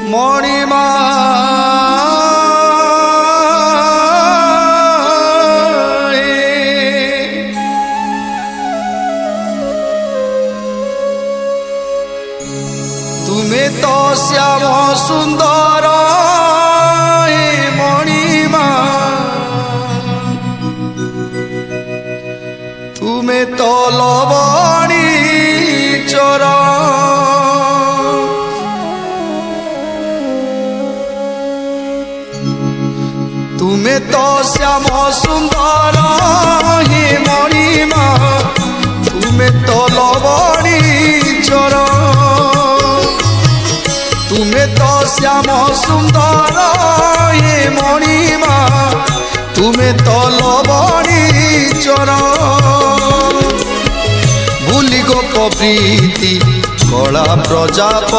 মণিমা তুমি তো শ্যাম সুন্দর মণিমা তুমি তো লবণী চর তুমি তো শ্যাম সুন্দর হে মণিমা তুমি তো লবণী চর তুমি তো শ্যাম সুন্দর হে মণিমা তুমি তো লবণী চর ভুলি গো প্রীতি কলা প্রজাপ